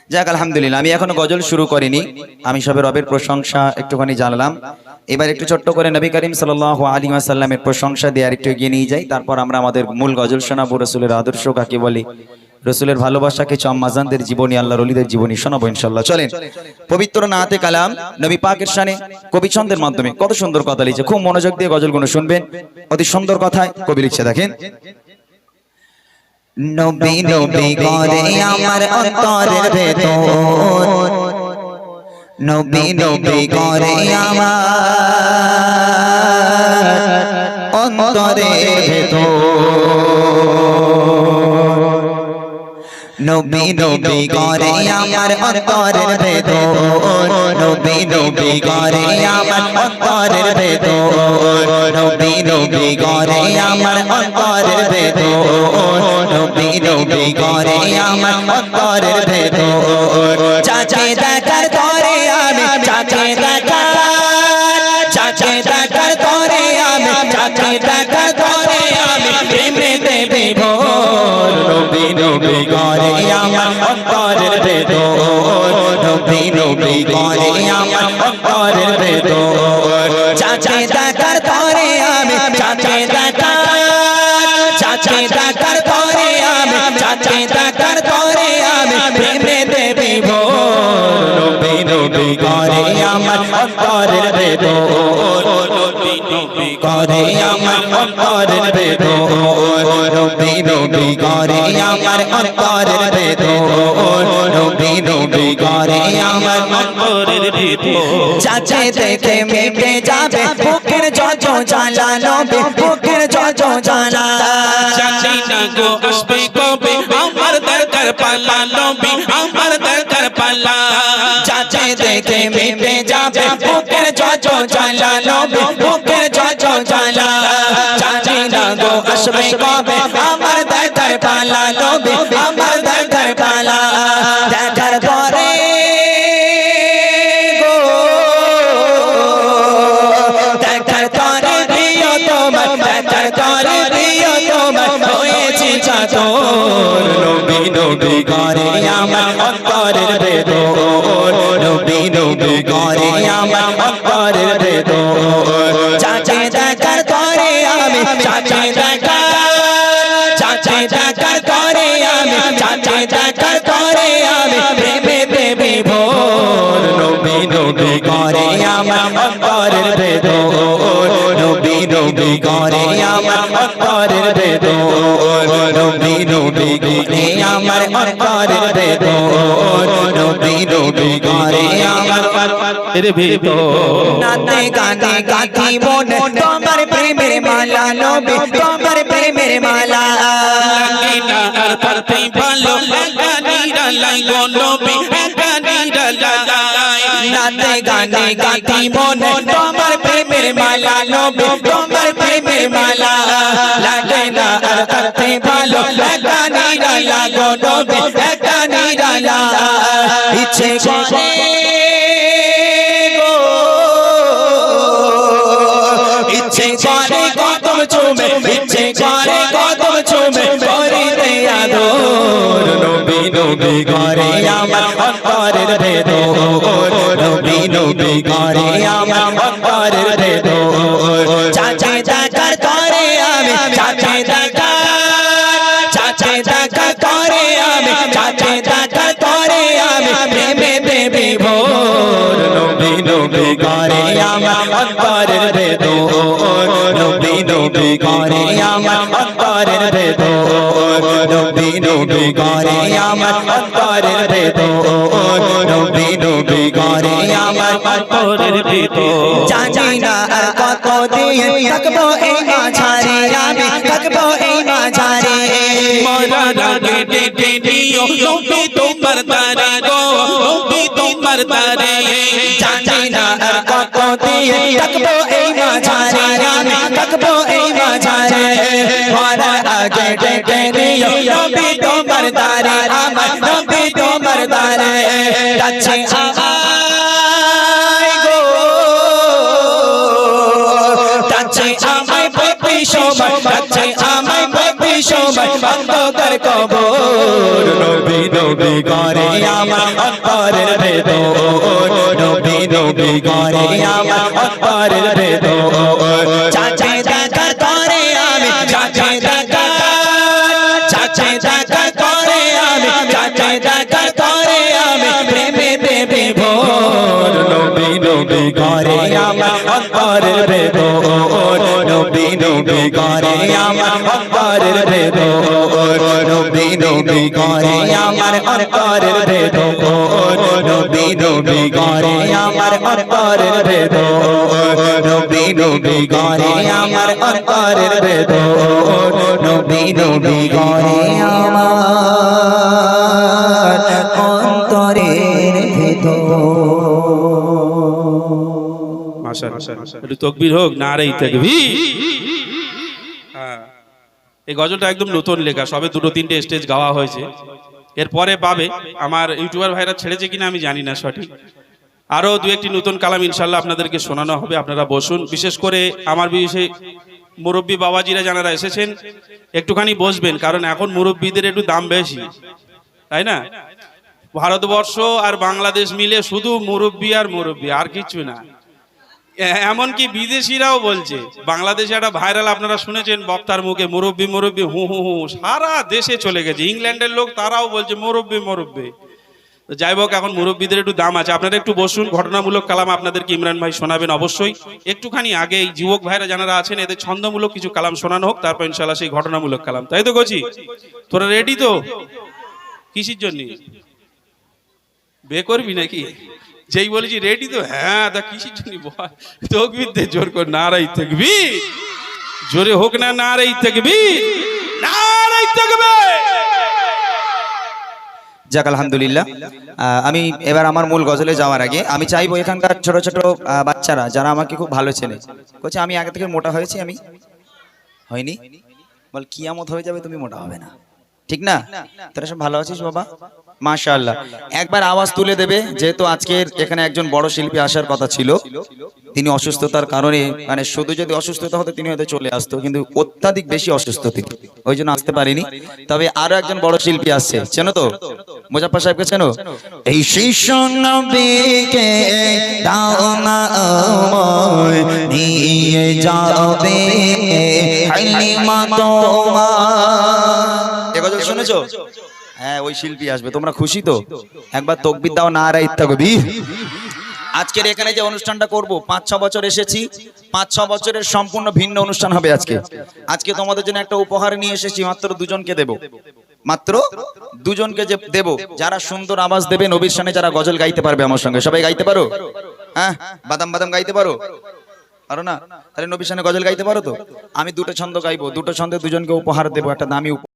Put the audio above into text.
যাক আলহামদুলিল্লাহ, আমি এখনো গজল শুরু করিনি, আমি সবে রবের প্রশংসা একটুখানি জানলাম। এবার একটু ছোট্ট করে নবী করিম সাল্লাল্লাহু আলাইহি ওয়াসাল্লামের প্রশংসা দিয়ে আরেকটু এগিয়ে নিয়ে যাই, তারপর আমরা আমাদের মূল গজল শোনাবো। রসুলের আদর্শ কাকে বলে, রসুলের ভালোবাসা কিছু আম্মাজানদের জীবনী, আল্লাহর ওলিদের জীবনী শোনাবো ইনশাআল্লাহ। চলেন পবিত্র নাতে কালাম নবী পাকের শানে কবি ছন্দের মাধ্যমে কত সুন্দর কথা লিখছে, খুব মনোযোগ দিয়ে গজলগুলো শুনবেন। অতি সুন্দর কথায় কবি লিখছে, দেখেন। নবী নবী করে আমার অন্তরের ভেতর, নবী নবী করে আমার অন্তরের ভেতর, নবী নবী করে আমার অন্তরের ভেতর, নবী নবী করে আমার অন্তরের ভেতর, নবী নবী করে আমার অন্তরের ভেতর, নবী নবী করে আমার অন্তরের ভেতর। চাচে দেখার তরে আমি চাচে দেখার, চাচে দেখার তরে আমি চাচে দেখার তরে আমি প্রেমেতে বিভোর, নবী নবী করে আমার অন্তরের ভেতর, নবী নবী করে আমার অন্তরের ভেতর। চাচে দেখার তরে আমি চাচে দেখার, চাচে দেখার তরে আমি চাচে দেখার তরে আমি প্রেমেতে বিভোর, নবী নবী করে আমার অন্তরের ভেতর, নবী নবী করে আমার অন্তরের ভেতর, নবী নবী করে আমার অন্তরের ভেতর, নবী নবী করে আমার অন্তরের ভেতর। চাচে দেখে মিটে যাবে বুকের যত জ্বালা, নবী বুকের যত জ্বালা। চাচি না গো আসবে কবে আমার দরকার পালা, নবী আমার দরকার পালা। চাচে দেখে মিটে যাবে বুকের যত জ্বালা, নবী বুকের যত জ্বালা। চাচি না গো আসবে কবে আমার দরকার পালা, নবী আমার দরকার পালা। দেখার পরে গো দেখার পরে প্রিয় তোমার, দেখার পরে প্রিয় তোমার হয়েছি চাতর, নবী নবী করে আমার অন্তরের ভেতর, নবী নবী করে আমার অন্তরের ভেতর। চাচে দেখার তরে আমি চাচে দেখার, চাচে দেখার তরে আমি চাচে দেখার তরে আমি প্রেমেতে বিভোর, নবী নবী করে আমার অন্তরের ভেতর, নবী নবী করে আমার অন্তরের ভেতর, নবী নবী করে আমার অন্তরের ভেতর, নবী নবী করে আমার অন্তরের ভেতর। নাতে গানে গাথি মনে তোমার প্রেমের মালা, নবী তোমার প্রেমের মালা। লাগে না আর পারতে ভালো একানি ডালাই গো নবী একানি ডালাই। নাতে গানে গাথি মনে তোমার প্রেমের মালা, নবী তোমার প্রেমের মালা। লাগে না আর পারতে ভালো একানি ডালা গো নবী একানি ডালা। ইচ্ছে করে গো, ইচ্ছে করে কদম চুমে, ইচ্ছে করে কদম চুমে করিতে আদর, নবী নবী করে আমার অন্তরের ভেতর, নবী নবী করে আমার অন্তরের ভেতর। চাচে দেখার তরে আমি চাচে দেখার, চাচে দেখার তরে আমি চাচে দেখার তরে আমি প্রেমেতে বিভোর, নবী নবী করে আমার অন্তরের ভেতর, নবী নবী করে আমার অন্তরের ভেতর, নবী নবী করে আমার অন্তরের ভেতর, নবী নবী করে আমার অন্তরের ভেতর। জানি না আর কত দিন থাকবো এই মাঝারে, আমি থাকবো এই মাঝারে। মরার আগে ডেকে দিও নবী তোমার দ্বারে গো, নবী তোমার দ্বারে। জানি না আর কত দিন থাকবো এই মাঝারে, আমি থাকবো এই মাঝারে। মরার আগে ডেকে দিও নবী তোমার দ্বারে, আমার নবী তোমার দ্বারে। কাছে আমায় গো, কাছে আমায় প্রতি সময়, কাছে আমায় প্রতি সময় অন্ধকার কবর, নবী নবী করে আমার অন্তরের ভেতর নবী নবী করে আমার অন্তরের ভেতর চাচা দেখা করে আমি চাচা দেখা করে আমি চাচা দেখা করে আমি প্রেমে দেবে ভোর নবী নবী করে আমার অন্তরের ভেতর নবী নবী করে আমার অন্তরের ভেতর নবী নবী করে আমার অন্তরের ভেতর নবী নবী করে আমার অন্তরের ভেতর নবী নবী করে আমার অন্তরের ভেতর নবী নবী করে আমার অন্তরের ভেতর। মাশাআল্লাহ, একটু তাকবীর হোক, নারে তাকবীর। হ্যাঁ, এই গজলটা একদম নতুন লেখা, সবে দুটো তিনটে স্টেজ গাওয়া হয়েছে, এরপরে পাবে। আমার ইউটিউবার ভাইরা ছেড়েছে কিনা আমি জানি না সঠিক, আরো দু একটি নতুন কালাম ইনশাল্লাহ আপনাদেরকে শোনানো হবে। আপনারা বসুন, বিশেষ করে আমার বিশেষ মুরব্বী বাবাজিরা যারা এসেছেন একটুখানি বসবেন, কারণ এখন মুরব্বীদের একটু দাম বেশি, তাই না? ভারতবর্ষ আর বাংলাদেশ মিলে শুধু মুরব্বী আর মুরব্বী, আর কিছু না। এমনকি বিদেশিরাও বলছে, বাংলাদেশে একটা ভাইরাল আপনারা শুনেছেন বক্তার মুখে, মুরব্বী মুরব্বী হু হু হু, সারা দেশে চলে গেছে। ইংল্যান্ডের লোক তারাও বলছে মুরব্বী মুরব্বী। যাই হোক, এখন মুরব্বীদের একটু দাম আছে। আপনারা একটু বসুন, ঘটনামূলক কালাম আপনাদেরকে ইমরান ভাই শোনাবেন অবশ্যই। একটুখানি আগে এই যুবক ভাইরা যারা আছেন এদের ছন্দমূলক কিছু কালাম শোনানো হোক, তারপর ইনশাআল্লাহ সেই ঘটনামূলক কালাম। তাই তো গছি, তোরা রেডি তো? কিসের জন্য বে করবি নাকি? যেই বলেছি রেডি তো, হ্যাঁ তা কিসের জন্য বল, তাকবীর দে জোর করে, নারাই তাকবীর, জোরে হোক না নারাই তাকবীর, নারাই তাকবীর। যাক আলহামদুলিল্লাহ। আমি এবার আমার মূল গজলে যাওয়ার আগে আমি চাইবো এখানকার ছোট ছোট বাচ্চারা যারা আমাকে খুব ভালো চেনে, বলছে আমি আগে থেকে মোটা হয়েছি, আমি হয়নি, বল কিয়ামত হয়ে যাবে তুমি মোটা হবে না, ঠিক না? তোরা সব ভালো আছিস বাবা? মাশাআল্লাহ। একবার আওয়াজ তুলে দেবে, যেহেতু আজকের এখানে একজন বড় শিল্পী আসার কথা ছিল, তিনি অসুস্থতার কারণে, মানে শুধু যদি অসুস্থতা হতো তিনি হয়তো চলে আসতো, কিন্তু অত্যাধিক বেশি অসুস্থ তিনি, ওই জন্য আসতে পারিনি। তবে আরো একজন বড় শিল্পী আসছে, চেনো তো? মুজাফফর সাহেবকে চেনো? এই শিশু নবীকে দাও না আমায়, নিয়ে যাবে হালিমা তোমার। এ গজল শুনেছো? হ্যাঁ, ওই শিল্পী আসবে। তোমরা খুশি তো? একবার তাকবীর দাও, নারায়ে তাকবীর। আজকের এখানে যে অনুষ্ঠানটা করব, 5-6 বছর এসেছি, 5-6 বছরের সম্পূর্ণ ভিন্ন অনুষ্ঠান হবে আজকে। আজকে তোমাদের জন্য একটা উপহার নিয়ে এসেছি, মাত্র দুজনকে দেব, মাত্র দুজনকে যে দেব, যারা সুন্দর আওয়াজ দেবে, নবীর শানে যারা গজল গাইতে পারবে আমার সঙ্গে। সবাই গাইতে পারো? হ্যাঁ, বাদাম বাদাম গাইতে পারো? পারো না? তাহলে নবীর শানে গজল গাইতে পারো তো? আমি দুটো ছন্দ গাইবো, দুটো ছন্দে দুজনকে উপহার দেবো, একটা দামি